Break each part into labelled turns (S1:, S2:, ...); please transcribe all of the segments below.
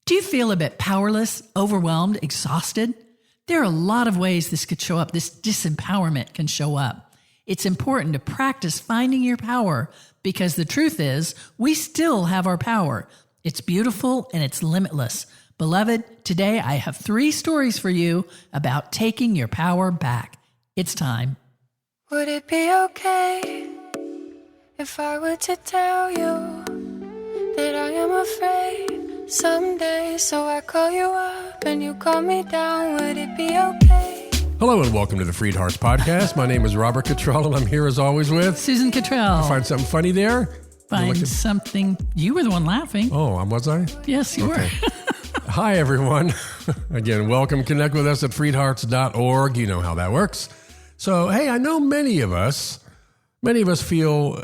S1: Do you feel a bit powerless, overwhelmed, exhausted? There are a lot of ways this could show up. This disempowerment can show up. It's important to practice finding your power because the truth is we still have our power. It's beautiful and it's limitless. Beloved, today I have 3 stories for you about taking your power back. It's time.
S2: Would it be okay if I were to tell you that I am afraid someday? So I call you up and you call me down. Would it be okay?
S3: Hello and welcome to the FreedHearts podcast. My name is Robert Cottrell and I'm here as always with
S1: Susan Cottrell.
S3: Find something funny there?
S1: Find something. You were the one laughing.
S3: Oh, was I?
S1: Yes, you were.
S3: Hi, everyone. Again, welcome. Connect with us at freedhearts.org. You know how that works. So, hey, I know many of us feel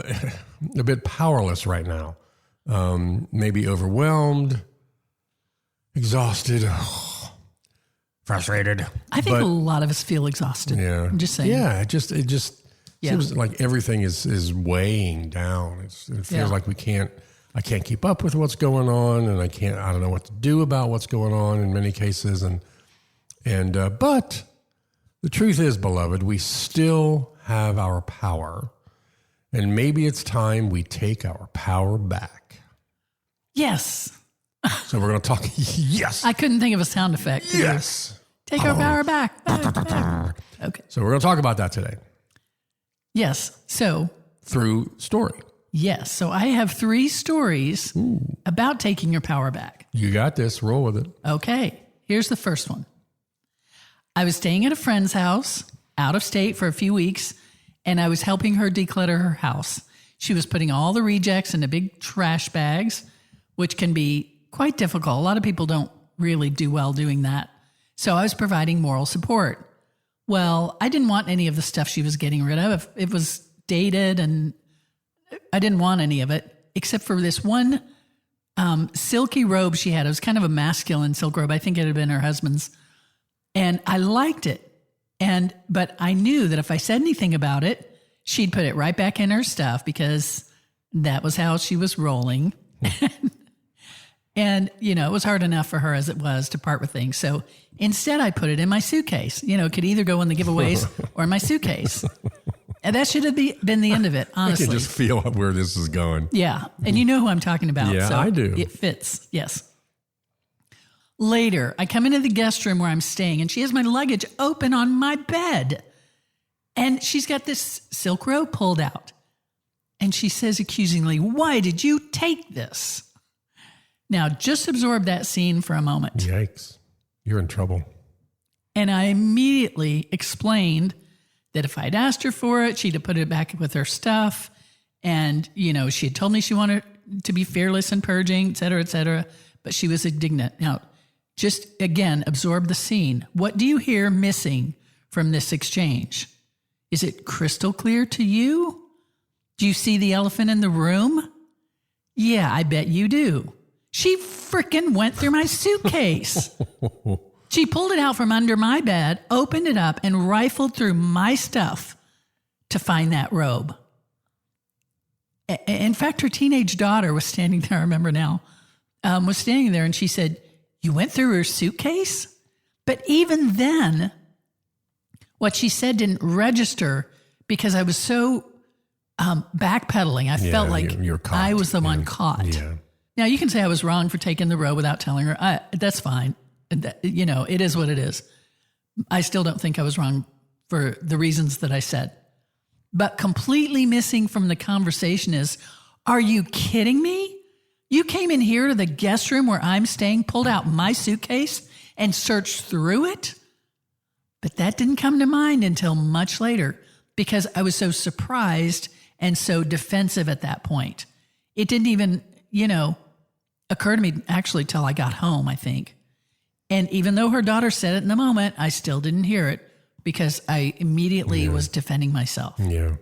S3: a bit powerless right now. Maybe overwhelmed, exhausted, frustrated.
S1: I think a lot of us feel exhausted.
S3: Yeah.
S1: I'm just saying.
S3: Yeah, it just seems like everything is weighing down. It feels like I can't keep up with what's going on, and I don't know what to do about what's going on in many cases. But the truth is, beloved, we still have our power, and maybe it's time we take our power back.
S1: Yes.
S3: So we're going to talk. Yes.
S1: I couldn't think of a sound effect.
S3: Yes.
S1: Take our power back. Back. Okay.
S3: So we're going to talk about that today.
S1: Yes. So
S3: through story.
S1: Yes. So I have 3 stories about taking your power back.
S3: You got this. Roll with it.
S1: Okay. Here's the first one. I was staying at a friend's house out of state for a few weeks, and I was helping her declutter her house. She was putting all the rejects into big trash bags, which can be quite difficult. A lot of people don't really do well doing that. So I was providing moral support. Well, I didn't want any of the stuff she was getting rid of. It was dated, and I didn't want any of it, except for this one silky robe she had. It was kind of a masculine silk robe. I think it had been her husband's. And I liked it. But I knew that if I said anything about it, she'd put it right back in her stuff because that was how she was rolling. And, it was hard enough for her as it was to part with things. So instead I put it in my suitcase. It could either go in the giveaways or in my suitcase. And that should have been the end of it, honestly.
S3: I can just feel where this is going.
S1: Yeah. And you know who I'm talking about.
S3: Yeah,
S1: so
S3: I do.
S1: It fits. Yes. Later, I come into the guest room where I'm staying, and she has my luggage open on my bed. And she's got this silk robe pulled out. And she says accusingly, "Why did you take this?" Now, just absorb that scene for a moment.
S3: Yikes. You're in trouble.
S1: And I immediately explained that if I'd asked her for it, she'd have put it back with her stuff. And, she had told me she wanted to be fearless and purging, et cetera, but she was indignant. Now, just again, absorb the scene. What do you hear missing from this exchange? Is it crystal clear to you? Do you see the elephant in the room? Yeah, I bet you do. She frickin' went through my suitcase. She pulled it out from under my bed, opened it up, and rifled through my stuff to find that robe. In fact, her teenage daughter was standing there, I remember now, was standing there, and she said, "You went through her suitcase?" But even then, what she said didn't register because I was so backpedaling. I felt like
S3: you're caught.
S1: I was the one caught.
S3: Yeah.
S1: Now, you can say I was wrong for taking the robe without telling her. That's fine. It is what it is. I still don't think I was wrong for the reasons that I said. But completely missing from the conversation is, are you kidding me? You came in here to the guest room where I'm staying, pulled out my suitcase, and searched through it? But that didn't come to mind until much later because I was so surprised and so defensive at that point. It didn't even, occur to me actually till I got home, I think. And even though her daughter said it in the moment, I still didn't hear it because I immediately was defending myself.
S3: Yeah.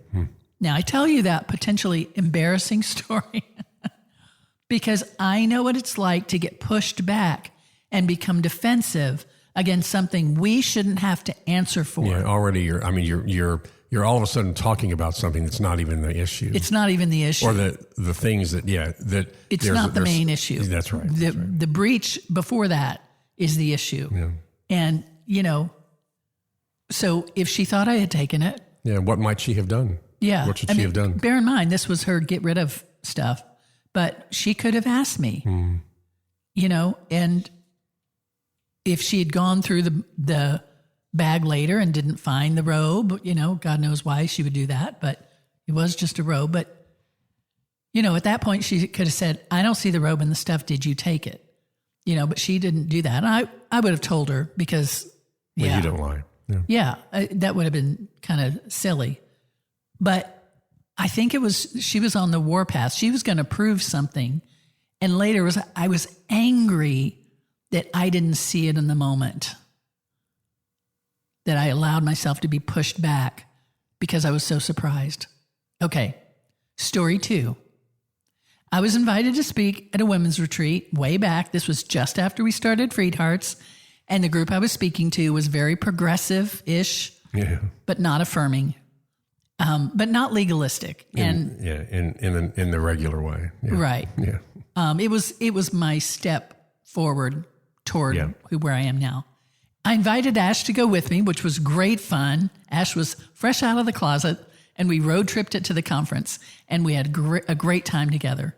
S1: Now, I tell you that potentially embarrassing story because I know what it's like to get pushed back and become defensive against something we shouldn't have to answer for.
S3: Yeah, already you're you're all of a sudden talking about something that's not even the issue.
S1: It's not even the issue.
S3: Or the things that, that...
S1: It's not the main issue.
S3: That's right.
S1: The breach before that is the issue.
S3: Yeah.
S1: And, so if she thought I had taken it...
S3: Yeah, what might she have done?
S1: Yeah.
S3: What should she have done?
S1: Bear in mind, this was her get rid of stuff. But she could have asked me, and if she had gone through the bag later and didn't find the robe, God knows why she would do that, but it was just a robe. But, at that point she could have said, I don't see the robe and the stuff. Did you take it? But she didn't do that. And I would have told her because,
S3: Well, you don't lie.
S1: Yeah, that would have been kind of silly. But I think she was on the warpath. She was going to prove something. And later I was angry that I didn't see it in the moment, that I allowed myself to be pushed back because I was so surprised. Okay, story 2. I was invited to speak at a women's retreat way back. This was just after we started FreedHearts, and the group I was speaking to was very progressive-ish, but not affirming, but not legalistic.
S3: In the regular way. Yeah.
S1: Right.
S3: Yeah.
S1: It was my step forward toward where I am now. I invited Ash to go with me, which was great fun. Ash was fresh out of the closet, and we road tripped it to the conference, and we had a great time together.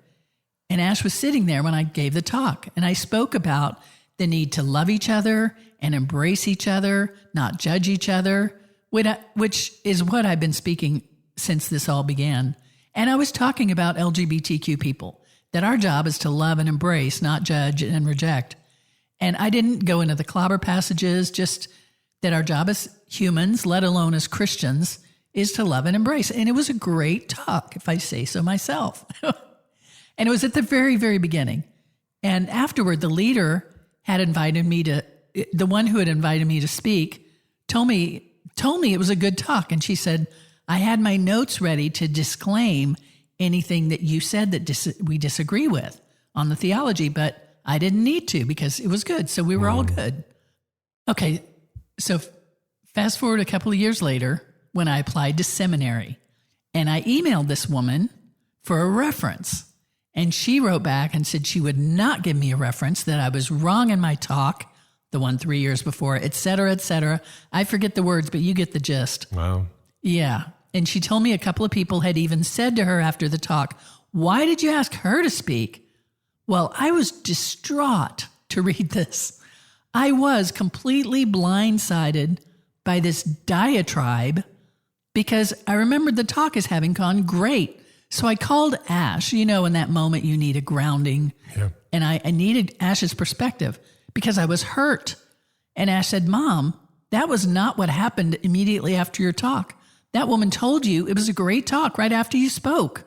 S1: And Ash was sitting there when I gave the talk, and I spoke about the need to love each other and embrace each other, not judge each other, which is what I've been speaking since this all began. And I was talking about LGBTQ people, that our job is to love and embrace, not judge and reject. And I didn't go into the clobber passages, just that our job as humans, let alone as Christians, is to love and embrace. And it was a great talk, if I say so myself. And it was at the very, very beginning. And afterward, the leader had invited me the one who had invited me to speak, told me it was a good talk. And she said, I had my notes ready to disclaim anything that you said that we disagree with on the theology, but I didn't need to because it was good. So we were all good. Okay. So fast forward a couple of years later when I applied to seminary, and I emailed this woman for a reference, and she wrote back and said she would not give me a reference, that I was wrong in my talk, the one 3 years before, et cetera, et cetera. I forget the words, but you get the gist.
S3: Wow.
S1: Yeah. And she told me a couple of people had even said to her after the talk, why did you ask her to speak? Well, I was distraught to read this. I was completely blindsided by this diatribe because I remembered the talk as having gone great. So I called Ash. In that moment you need a grounding.
S3: Yeah.
S1: And I needed Ash's perspective because I was hurt. And Ash said, Mom, that was not what happened immediately after your talk. That woman told you it was a great talk right after you spoke.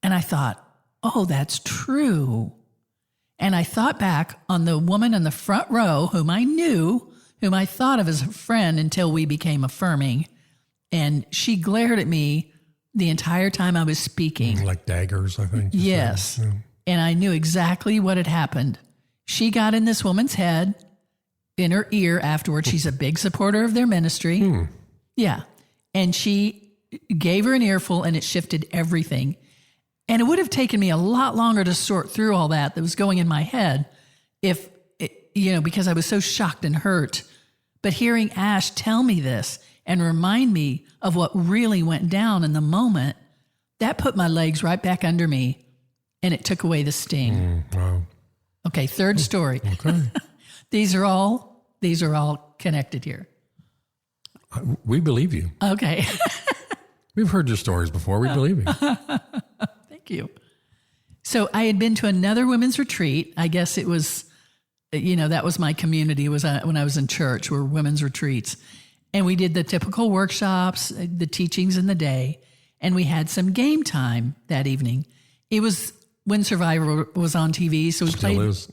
S1: And I thought, oh, that's true. And I thought back on the woman in the front row whom I knew, whom I thought of as a friend until we became affirming. And she glared at me the entire time I was speaking.
S3: Like daggers, I think.
S1: Yes. Yeah. And I knew exactly what had happened. She got in this woman's head, in her ear afterwards. She's a big supporter of their ministry. Yeah. And she gave her an earful, and it shifted everything. And it would have taken me a lot longer to sort through all that was going in my head because I was so shocked and hurt. But hearing Ash tell me this and remind me of what really went down in the moment, that put my legs right back under me, and it took away the sting.
S3: Wow.
S1: Okay, third story.
S3: Okay.
S1: These are all connected here.
S3: We believe you.
S1: Okay.
S3: We've heard your stories before. We believe you.
S1: Thank you. So I had been to another women's retreat. I guess it was, that was my community. It was when I was in church, were women's retreats. And we did the typical workshops, the teachings in the day, and we had some game time that evening. It was when Survivor was on TV, so we played.
S3: Still is.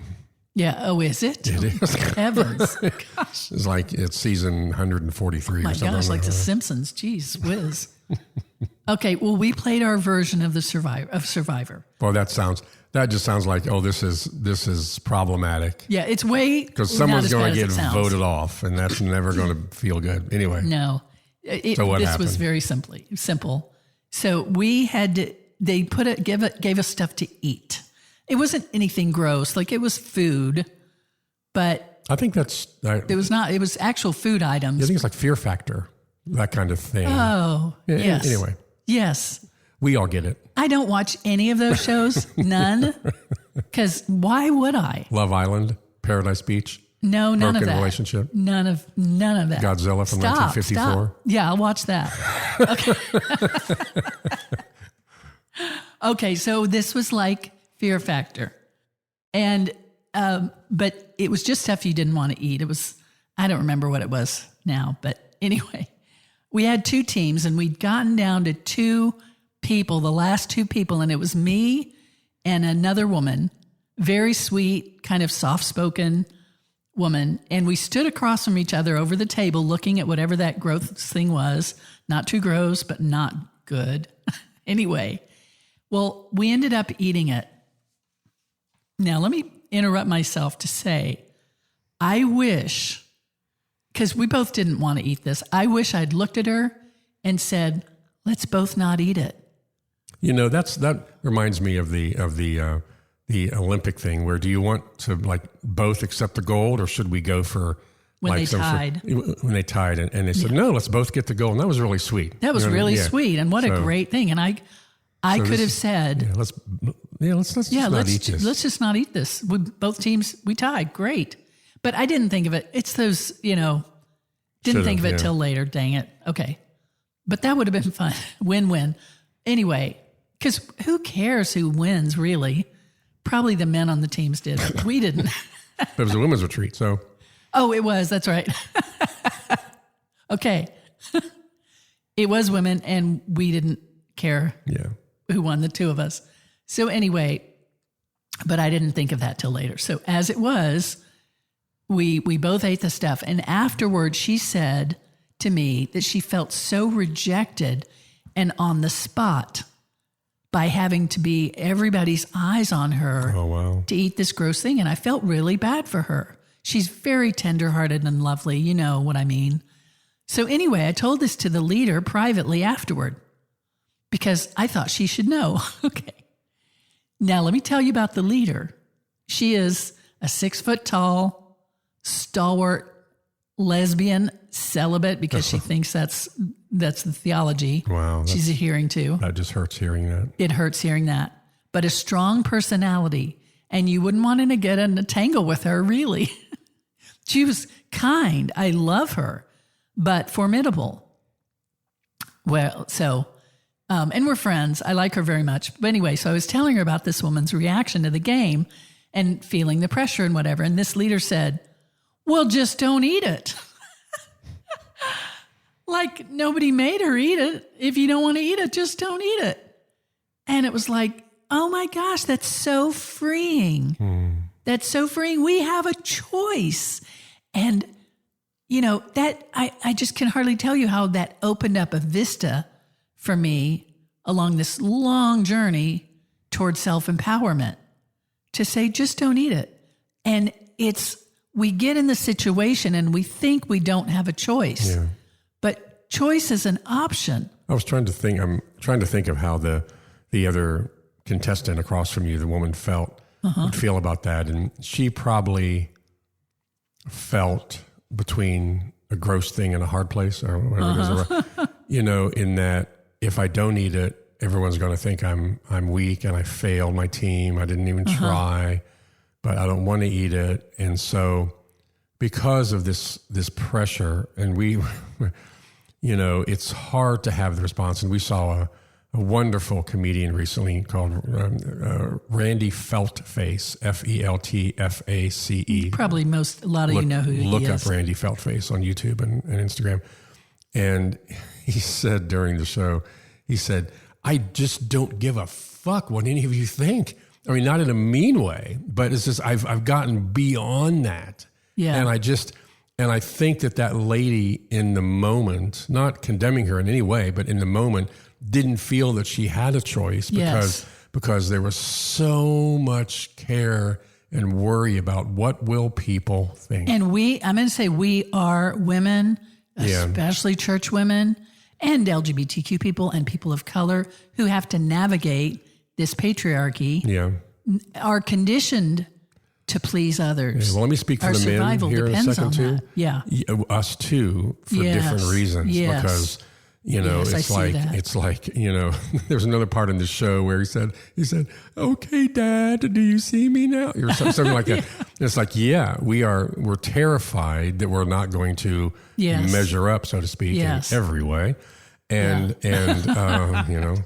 S1: Yeah. Oh, is it?
S3: It is.
S1: Heavens. Gosh.
S3: It's like it's season 143
S1: My
S3: or something.
S1: gosh, like The Simpsons. Jeez whiz. Okay, well, we played our version of Survivor.
S3: Well, that just sounds like, this is problematic.
S1: Yeah, it's way
S3: because someone's going to get
S1: voted
S3: voted off, and that's never going to feel good. Anyway.
S1: No.
S3: So what
S1: this
S3: happened?
S1: was very simple. So we had to, they gave us stuff to eat. It wasn't anything gross. Like it was food, but
S3: I think that's,
S1: it was not, it was actual food items.
S3: I think it's like Fear Factor, that kind of thing.
S1: Oh, yes.
S3: Anyway.
S1: Yes.
S3: We all get it.
S1: I don't watch any of those shows. None. Because why would I?
S3: Love Island, Paradise Beach.
S1: No, none
S3: Broken
S1: of that.
S3: Relationship.
S1: None of that.
S3: Godzilla from 1954.
S1: Stop. Yeah, I'll watch that. Okay. Okay, so this was like Fear Factor. And but it was just stuff you didn't want to eat. It was, I don't remember what it was now, but anyway, we had 2 teams and we'd gotten down to 2 people, the last 2 people, and it was me and another woman, very sweet, kind of soft-spoken woman. And we stood across from each other over the table looking at whatever that gross thing was. Not too gross, but not good. Anyway, well, we ended up eating it. Now, let me interrupt myself to say, I wish, because we both didn't want to eat this, I wish I'd looked at her and said, let's both not eat it.
S3: You know, that reminds me of the Olympic thing where do you want to like both accept the gold or should we go for
S1: when
S3: like
S1: they tied.
S3: When they tied and they said, no, let's both get the gold. And that was really sweet.
S1: That was really sweet. And what a great thing. And I could have said,
S3: let's just not eat this.
S1: Let's just not eat this. Both teams, we tied. Great. But I didn't think of it. It's those, didn't think of it till later. Dang it. Okay. But that would have been fun. Win-win. Anyway, because who cares who wins, really? Probably the men on the teams did. We didn't.
S3: It was a women's retreat, so.
S1: Oh, it was. That's right. Okay. It was women, and we didn't care who won, the 2 of us. So anyway, but I didn't think of that till later. So as it was, we both ate the stuff. And afterwards, she said to me that she felt so rejected and on the spot by having to be everybody's eyes on her to eat this gross thing. And I felt really bad for her. She's very tenderhearted and lovely. You know what I mean? So anyway, I told this to the leader privately afterward because I thought she should know. Okay. Now let me tell you about the leader. She is a 6 foot tall, stalwart, lesbian, celibate because she thinks that's the theology she's adhering to.
S3: That just hurts hearing that.
S1: It hurts hearing that. But a strong personality, and you wouldn't want to get in a tangle with her, really. She was kind. I love her, but formidable. Well, so, and we're friends. I like her very much. But anyway, so I was telling her about this woman's reaction to the game and feeling the pressure and whatever. And this leader said, well, just don't eat it. Like nobody made her eat it. If you don't want to eat it, just don't eat it. And it was like, oh my gosh, that's so freeing. That's so freeing. We have a choice. And, that I just can hardly tell you how that opened up a vista for me along this long journey towards self-empowerment to say, just don't eat it. And we get in the situation and we think we don't have a choice. Yeah. But choice is an option.
S3: I'm trying to think of how the other contestant across from you, the woman would feel about that. And she probably felt between a gross thing and a hard place or whatever it is. In that if I don't eat it, everyone's going to think I'm weak and I failed my team. I didn't even try, but I don't want to eat it. And so because of this pressure and we, it's hard to have the response. And we saw a wonderful comedian recently called Randy Feltface, Feltface.
S1: Probably a lot of you know who he is.
S3: Look up Randy Feltface on YouTube and Instagram. And he said during the show, I just don't give a fuck what any of you think. I mean, not in a mean way, but it's just I've gotten beyond that. Yeah. And I think that lady in the moment, not condemning her in any way, but in the moment, didn't feel that she had a choice because there was so much care and worry about what will people think.
S1: And I'm going to say we are women especially church women and LGBTQ people and people of color who have to navigate this patriarchy, are conditioned to please others.
S3: Yeah, well, let me speak for
S1: Our
S3: the men
S1: survival
S3: here in a
S1: depends
S3: second
S1: on
S3: too.
S1: that. Yeah.
S3: Us too, for different reasons.
S1: Yes.
S3: Because, you know,
S1: Yes,
S3: it's like, you know, there's another part in the show where he said, okay, Dad, do you see me now? Or something like that. It's like, we're terrified that we're not going to measure up, so to speak, in every way. And you know,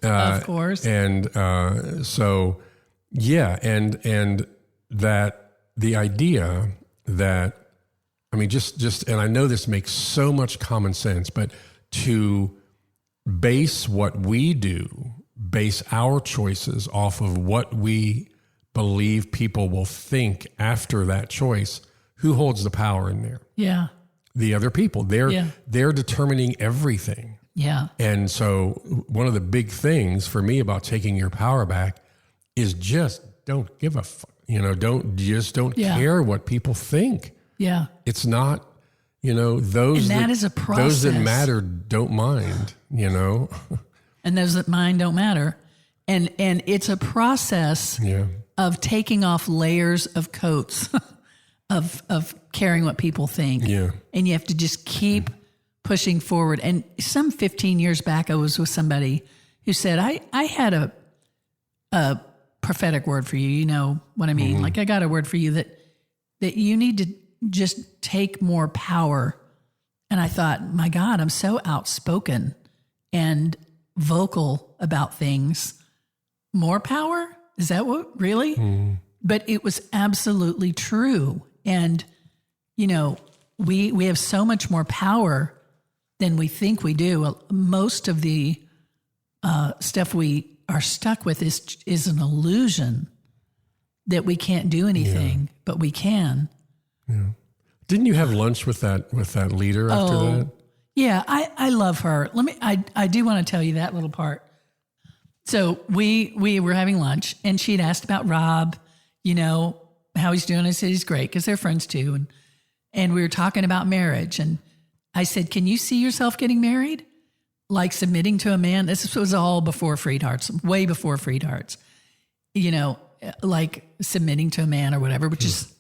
S1: of course.
S3: And so, and that the idea that, I mean, just, and I know this makes so much common sense, but to base what we do, base our choices off of what we believe people will think after that choice, who holds the power in there?
S1: Yeah.
S3: The other people. They're determining everything.
S1: Yeah.
S3: And so one of the big things for me about taking your power back is just don't give a fuck. You know, don't care what people think.
S1: Yeah.
S3: It's not, you know, those
S1: and that is a process.
S3: Those that matter don't mind, you know.
S1: And those that mind don't matter. And it's a process of taking off layers of coats of caring what people think.
S3: Yeah.
S1: And you have to just keep pushing forward. And some 15 years back, I was with somebody who said, I had a prophetic word for you. You know what I mean?
S3: Mm-hmm.
S1: Like, I got a word for you that you need to just take more power. And I thought, my God, I'm so outspoken and vocal about things. More power? Is that what, really? Mm. But it was absolutely true. And, you know, we have so much more power than we think we do. Most of the stuff we are stuck with is an illusion that we can't do anything, but we can.
S3: Yeah. Didn't you have lunch with that leader after that?
S1: Yeah, I love her. I do want to tell you that little part. So we were having lunch, and she'd asked about Rob, you know, how he's doing. I said he's great because they're friends too, and we were talking about marriage, and I said, can you see yourself getting married? Like submitting to a man? This was all before FreedHearts, way before FreedHearts. You know, like submitting to a man or whatever, which is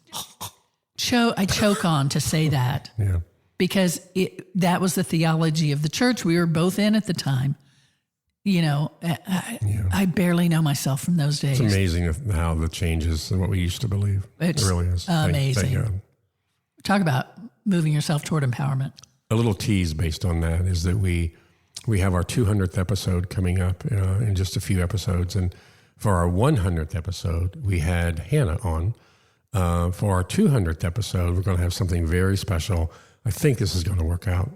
S1: I choke on to say that.
S3: Yeah. Because
S1: that was the theology of the church we were both in at the time. You know, I barely know myself from those days.
S3: It's amazing how the changes and what we used to believe.
S1: It
S3: really is.
S1: Amazing.
S3: Thank God.
S1: Talk about moving yourself toward empowerment.
S3: A little tease based on that is that we have our 200th episode coming up in just a few episodes. And for our 100th episode, we had Hannah on. For our 200th episode, we're going to have something very special. I think this is going to work out.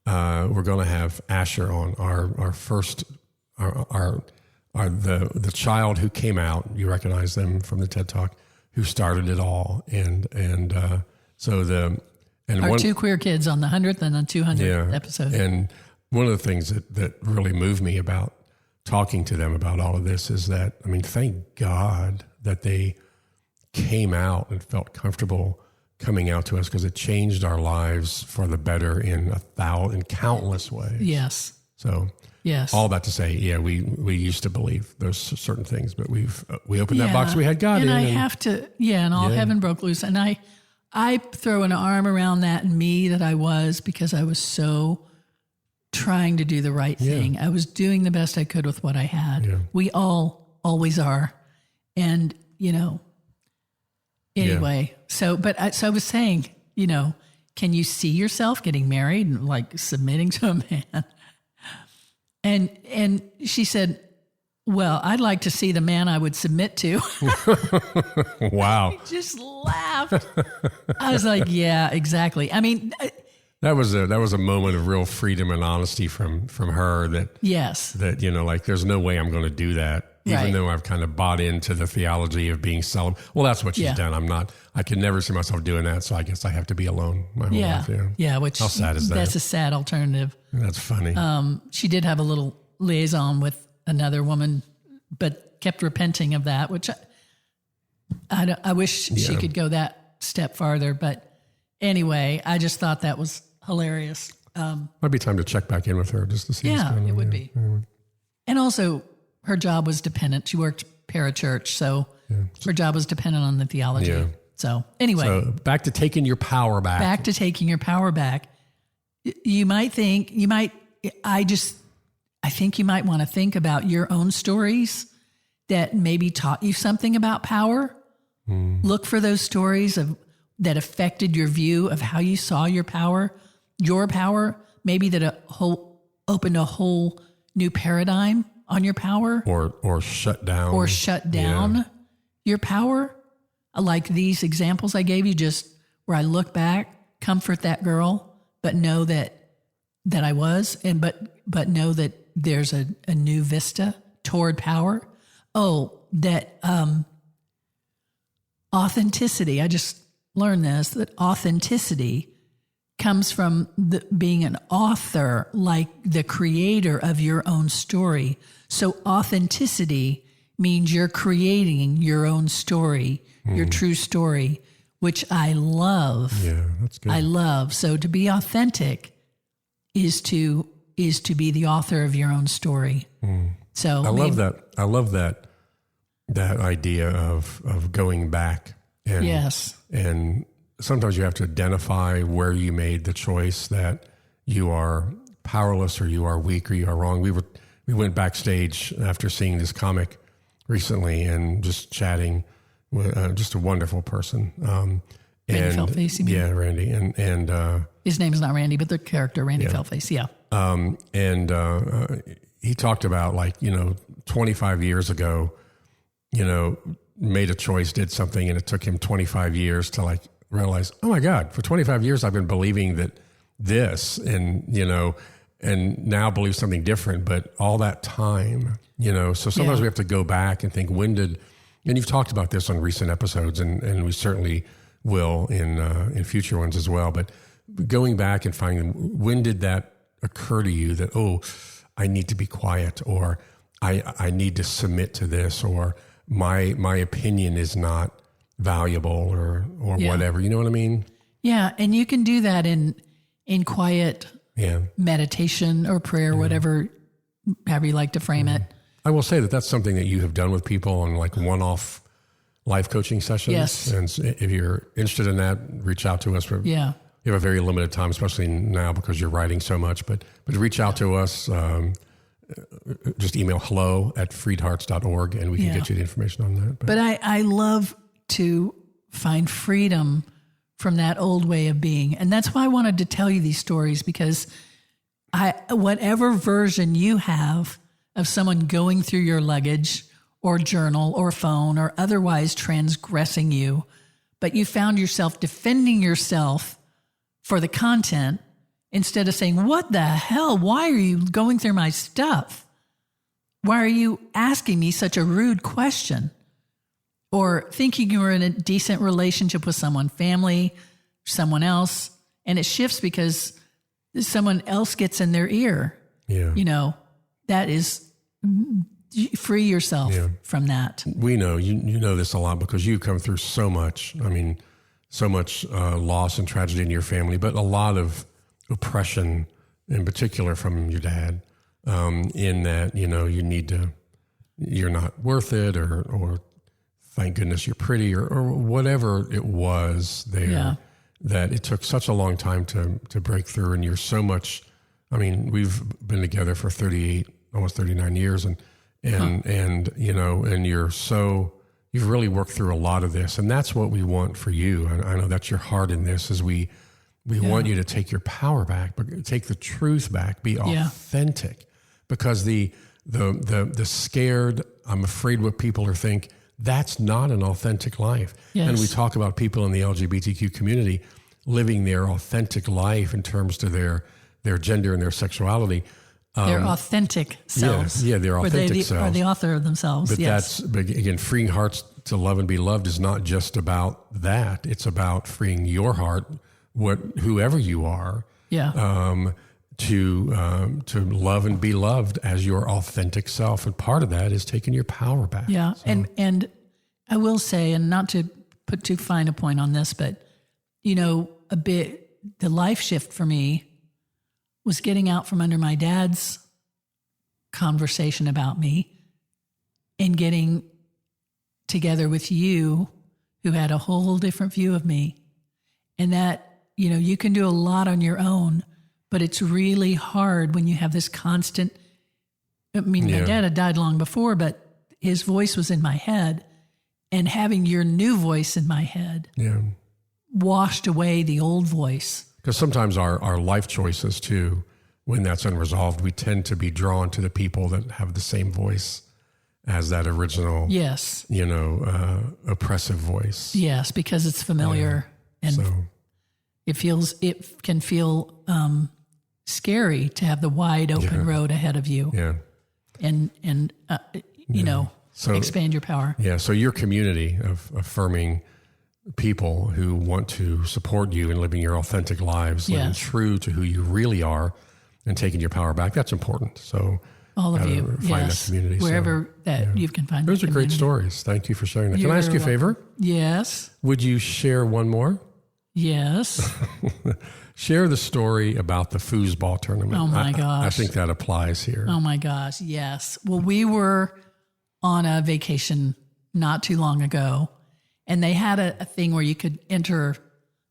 S3: We're going to have Asher on, our first, the child who came out. You recognize them from the TED Talk, who started it all, our
S1: two queer kids on the 100th and the 200th episode.
S3: And one of the things that really moved me about talking to them about all of this is that, I mean, thank God that they came out and felt comfortable coming out to us, because it changed our lives for the better in countless ways.
S1: Yes.
S3: So
S1: yes,
S3: all that to say, we used to believe those certain things, but we opened that box we had God in.
S1: And I have to, and all heaven broke loose. And I throw an arm around that me that I was, because I was so trying to do the right thing. I was doing the best I could with what I had. Yeah. We all always are. And, you know, anyway, so I was saying, you know, can you see yourself getting married and like submitting to a man? And she said, well, I'd like to see the man I would submit to.
S3: Wow.
S1: I just laughed. I was like, yeah, exactly. I mean,
S3: that was a moment of real freedom and honesty from her that, that, you know, like, there's no way I'm going to do that. Even though I've kind of bought into the theology of being celibate. Well, that's what she's done. I could never see myself doing that. So I guess I have to be alone my whole life. Yeah.
S1: Which,
S3: how sad is that?
S1: That's a sad alternative.
S3: That's funny.
S1: She did have a little liaison with another woman, but kept repenting of that, which I wish she could go that step farther. But anyway, I just thought that was hilarious.
S3: Might be time to check back in with her just to see.
S1: Yeah, it would be. Anyway. And also, her job was dependent. She worked parachurch, so her job was dependent on the theology. Yeah. So anyway.
S3: So back to taking your power back.
S1: Back to taking your power back. I think you might want to think about your own stories that maybe taught you something about power. Look for those stories that affected your view of how you saw your power, maybe that opened a whole new paradigm on your power.
S3: Or shut down.
S1: Your power. Like these examples I gave you, just where I look back, comfort that girl, but know that I was, but know that there's a new vista toward power. Oh, that authenticity. I just learned this, that authenticity comes from being an author, like the creator of your own story. So authenticity means you're creating your own story, your true story, which I love.
S3: Yeah, that's good.
S1: I love. So to be authentic is to be the author of your own story. So
S3: I love that. I love that idea of going back. And,
S1: yes.
S3: And sometimes you have to identify where you made the choice that you are powerless or you are weak or you are wrong. We went backstage after seeing this comic recently and just chatting with just a wonderful person.
S1: Randy Feltface, you mean?
S3: Yeah, Randy. And
S1: his name is not Randy, but the character Randy Feltface, yeah.
S3: He talked about 25 years ago, made a choice, did something, and it took him 25 years to realize, oh my God, for 25 years I've been believing that this, and now believe something different, but all that time, so sometimes we have to go back and think, and you've talked about this on recent episodes, and we certainly will in future ones as well, but going back and finding, when did that occur to you that, oh, I need to be quiet, or I need to submit to this, or my opinion is not valuable, or whatever. You know what I mean?
S1: Yeah, and you can do that in quiet meditation or prayer, however you like to frame it.
S3: I will say that that's something that you have done with people on one-off life coaching sessions.
S1: Yes.
S3: And if you're interested in that, reach out to us. You have a very limited time, especially now because you're writing so much, but reach out to us. Just email hello@freedhearts.org and we can get you the information on that.
S1: But I love to find freedom from that old way of being. And that's why I wanted to tell you these stories, because whatever version you have of someone going through your luggage or journal or phone or otherwise transgressing you, but you found yourself defending yourself for the content instead of saying, what the hell? Why are you going through my stuff? Why are you asking me such a rude question? Or thinking you were in a decent relationship with someone, family, someone else, and it shifts because someone else gets in their ear.
S3: Yeah.
S1: That is, free yourself from that.
S3: We know, you know this a lot because you come through so much. I mean, so much loss and tragedy in your family, but a lot of oppression, in particular from your dad, in that, you're not worth it, or thank goodness you're pretty, or whatever it was there, that it took such a long time to break through. And you're so much, we've been together for 38, almost 39 years. And you've really worked through a lot of this. And that's what we want for you. I know that's your heart in this, is we want you to take your power back, but take the truth back, be authentic, because the scared, I'm afraid what people are think, that's not an authentic life.
S1: Yes.
S3: And we talk about people in the LGBTQ community living their authentic life in terms to their gender and their sexuality.
S1: Their authentic selves.
S3: Yeah, their authentic selves.
S1: Are the author of themselves.
S3: But again, freeing hearts to love and be loved is not just about that. It's about freeing your heart, whoever you are, to love and be loved as your authentic self. And part of that is taking your power back.
S1: Yeah, so. And I will say, and not to put too fine a point on this, but, a bit the life shift for me was getting out from under my dad's conversation about me and getting together with you, who had a whole different view of me. And that, you can do a lot on your own, but it's really hard when you have this constant. My dad had died long before, but his voice was in my head, and having your new voice in my head washed away the old voice.
S3: Because sometimes our life choices too, when that's unresolved, we tend to be drawn to the people that have the same voice as that original, oppressive voice.
S1: Yes, because it's familiar, and it can feel scary to have the wide open road ahead of you.
S3: Yeah,
S1: and expand your power.
S3: Yeah, so your community of affirming people who want to support you in living your authentic lives, living true to who you really are, and taking your power back. That's important. So
S1: all of you,
S3: find that community
S1: wherever you can find.
S3: Those are great stories. Thank you for sharing that. Can I ask you a favor?
S1: Yes.
S3: Would you share one more?
S1: Yes.
S3: Share the story about the foosball tournament.
S1: Oh my gosh!
S3: I think that applies here.
S1: Oh my gosh! Yes. Well, we were on a vacation not too long ago, and they had a thing where you could enter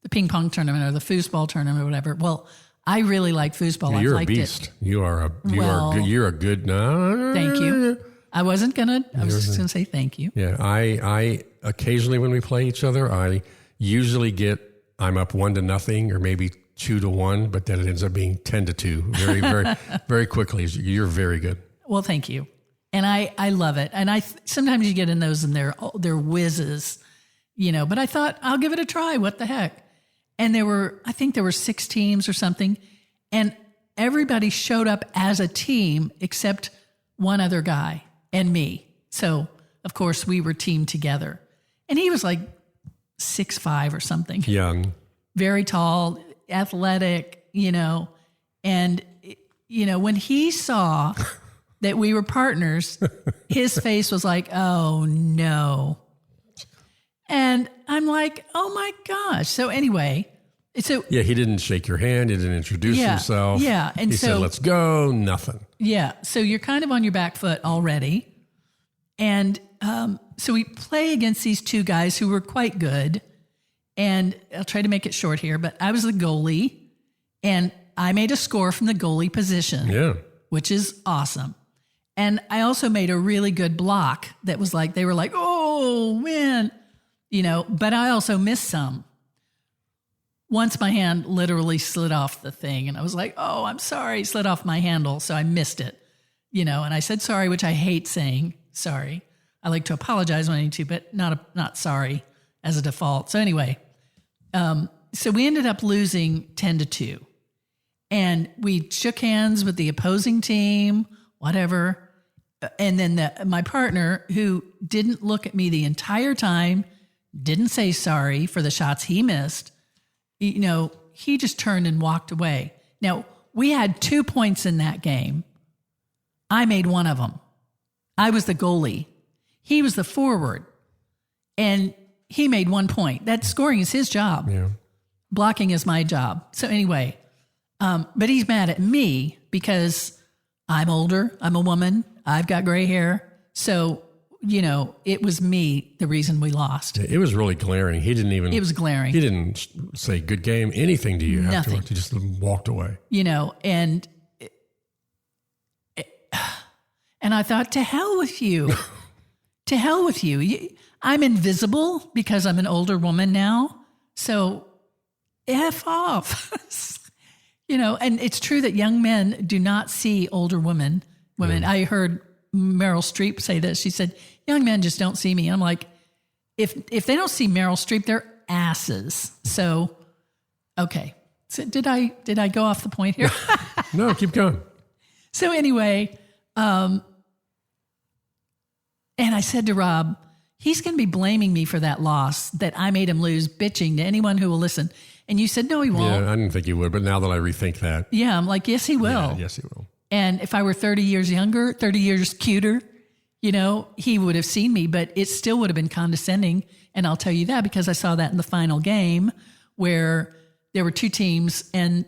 S1: the ping pong tournament or the foosball tournament or whatever. Well, I really like foosball.
S3: Yeah, you're a beast. You're a good. No,
S1: thank you. I wasn't gonna. I was just gonna say thank you.
S3: Yeah, I occasionally when we play each other, I usually I'm up 1-0 or maybe 2-1, but then it ends up being 10-2 very, very, very quickly. You're very good.
S1: Well, thank you. And I love it. And sometimes you get in those and they're whizzes, but I thought I'll give it a try. What the heck? And I think there were 6 teams or something, and everybody showed up as a team except one other guy and me. So of course we were teamed together, and he was like 6'5" or something.
S3: Young.
S1: Very tall, athletic, and, when he saw that we were partners, his face was like, oh no. And I'm like, oh my gosh. So anyway,
S3: he didn't shake your hand. He didn't introduce himself.
S1: Yeah. And
S3: he said, let's go. Nothing.
S1: Yeah. So you're kind of on your back foot already. And, so we play against these 2 guys who were quite good. And I'll try to make it short here, but I was the goalie, and I made a score from the goalie position, which is awesome. And I also made a really good block that was like, they were like, oh man, but I also missed some. Once my hand literally slid off the thing, and I was like, oh, I'm sorry, slid off my handle. So I missed it, and I said sorry, which I hate saying sorry. I like to apologize when I need to, but not sorry as a default. So anyway, so we ended up losing 10-2, and we shook hands with the opposing team, whatever. And then my partner, who didn't look at me the entire time, didn't say sorry for the shots he missed, he just turned and walked away. Now, we had 2 points in that game. I made one of them. I was the goalie. He was the forward, and he made 1 point. That scoring is his job.
S3: Yeah.
S1: Blocking is my job. So anyway, but he's mad at me because I'm older. I'm a woman. I've got gray hair. So, it was me, the reason we lost.
S3: It was really glaring. It was glaring. He didn't say good game, anything to you.
S1: Nothing.
S3: Afterwards. He just walked away.
S1: And I thought, to hell with you. To hell with you. I'm invisible because I'm an older woman now. So F off. And it's true that young men do not see older women. I heard Meryl Streep say this. She said, young men just don't see me. I'm like, if they don't see Meryl Streep, they're asses. So, okay. So did I go off the point here?
S3: No, keep going.
S1: So anyway, and I said to Rob, he's going to be blaming me for that loss that I made him lose, bitching to anyone who will listen. And you said, no, he won't.
S3: Yeah, I didn't think he would, but now that I rethink that.
S1: Yeah, I'm like, yes, he will.
S3: Yeah, yes, he will.
S1: And if I were 30 years younger, 30 years cuter, he would have seen me, but it still would have been condescending. And I'll tell you that because I saw that in the final game where there were 2 teams, and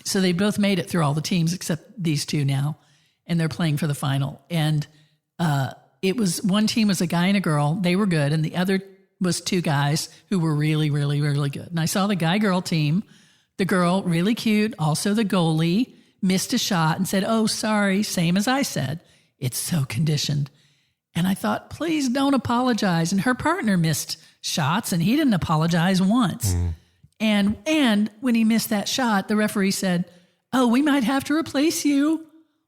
S1: so they both made it through all the teams except these 2 now, and they're playing for the final. And it was, one team was a guy and a girl. They were good, and the other was 2 guys who were really, really, really good. And I saw the guy-girl team. The girl, really cute, also the goalie, missed a shot and said, "Oh, sorry," same as I said. It's so conditioned. And I thought, please don't apologize. And her partner missed shots, and he didn't apologize once. And when he missed that shot, the referee said, "Oh, we might have to replace you."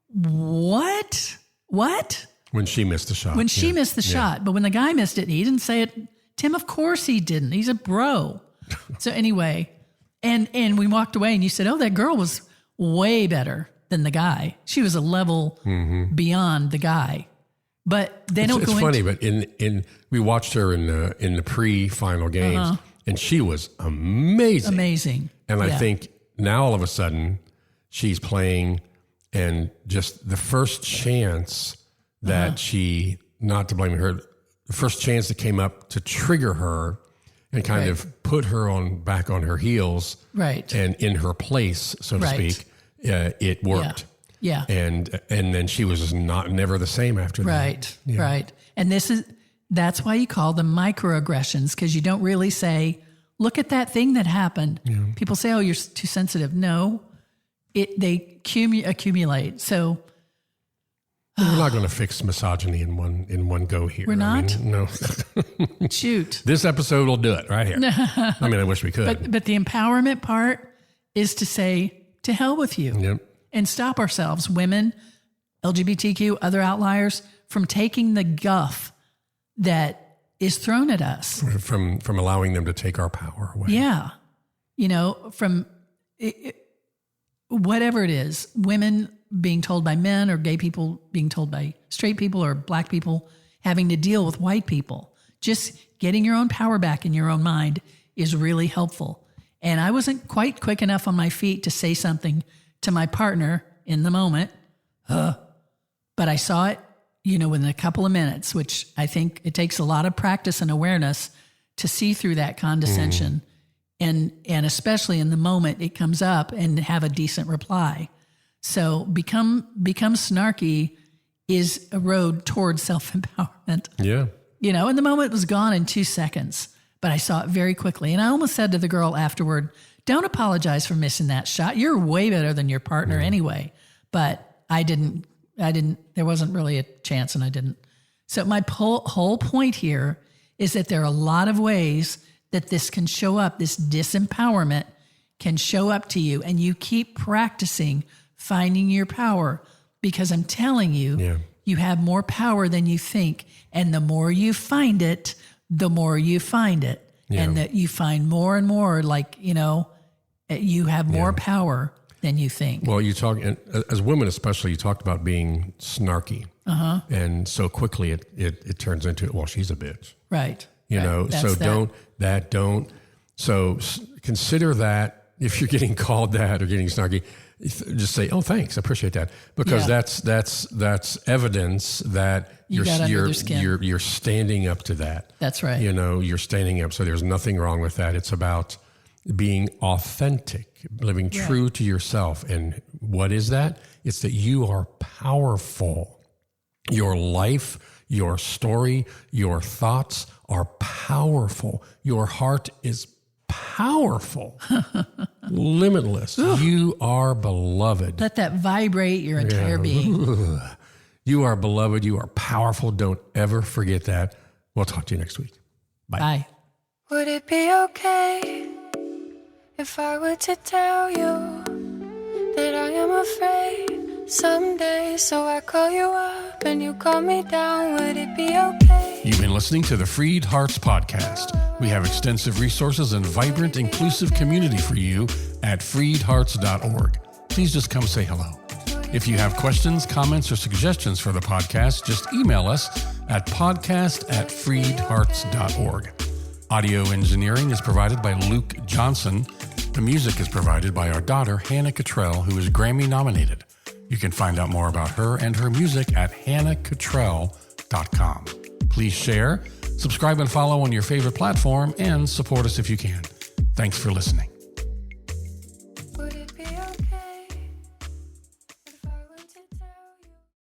S1: What?
S3: When she missed the shot.
S1: When she missed the shot. But when the guy missed it, he didn't say it. Tim, of course he didn't. He's a bro. So anyway, and we walked away, and you said, "Oh, that girl was way better than the guy. She was a level beyond the guy." But they don't go into...
S3: It's funny, but in we watched her in the pre-final games, and she was amazing.
S1: Amazing.
S3: And I think now all of a sudden she's playing, and just the first chance that she, not to blame her, the first chance that came up to trigger her and kind of put her back on her heels and in her place, so to speak, it worked.
S1: Yeah.
S3: And then she was never the same after that.
S1: Right. And that's why you call them microaggressions, because you don't really say, "Look at that thing that happened." Yeah. People say, "Oh, you're too sensitive." No, they accumulate. So
S3: we're not going to fix misogyny in one go here.
S1: We're not?
S3: No.
S1: Shoot.
S3: This episode will do it right here. I mean, I wish we could.
S1: But the empowerment part is to say, "To hell with you."
S3: Yep.
S1: And stop ourselves, women, LGBTQ, other outliers, from taking the guff that is thrown at us.
S3: From allowing them to take our power away.
S1: Yeah. From whatever it is, women being told by men, or gay people being told by straight people, or black people having to deal with white people. Just getting your own power back in your own mind is really helpful. And I wasn't quite quick enough on my feet to say something to my partner in the moment, but I saw it, within a couple of minutes, which I think it takes a lot of practice and awareness to see through that condescension, and especially in the moment it comes up, and have a decent reply. So become snarky is a road towards self-empowerment.
S3: Yeah.
S1: And the moment was gone in 2 seconds, but I saw it very quickly. And I almost said to the girl afterward, "Don't apologize for missing that shot. You're way better than your partner anyway." But I didn't, there wasn't really a chance, and I didn't. So my whole point here is that there are a lot of ways that this can show up, this disempowerment can show up to you, and you keep practicing finding your power, because I'm telling you, you have more power than you think. And the more you find it, the more you find it. And that you find more and more, you have more power than you think.
S3: Well, you talk, as women especially, you talked about being snarky. And so quickly it turns into, well, she's a bitch.
S1: Right.
S3: So consider that if you're getting called that or getting snarky, just say, "Oh, thanks, I appreciate that," because that's evidence that you're standing up to that.
S1: That's right.
S3: You're standing up. So there's nothing wrong with that. It's about being authentic, living true to yourself. And what is that? It's that you are powerful. Your life, your story, your thoughts are powerful. Your heart is powerful. Limitless. You are beloved.
S1: Let that vibrate your entire being.
S3: You are beloved. You are powerful. Don't ever forget that. We'll talk to you next week. Bye.
S2: Would it be okay if I were to tell you that I am afraid someday? So I call you up and you call me down. Would it be okay?
S3: You've been listening to the FreedHearts podcast. We have extensive resources and vibrant, inclusive community for you at freedhearts.org. Please just come say hello. If you have questions, comments, or suggestions for the podcast, just email us at podcast@freedhearts.org. Audio engineering is provided by Luke Johnson. The music is provided by our daughter, Hannah Cottrell, who is Grammy nominated. You can find out more about her and her music at hannahcottrell.com. Please share, subscribe and follow on your favorite platform, and support us if you can. Thanks for listening.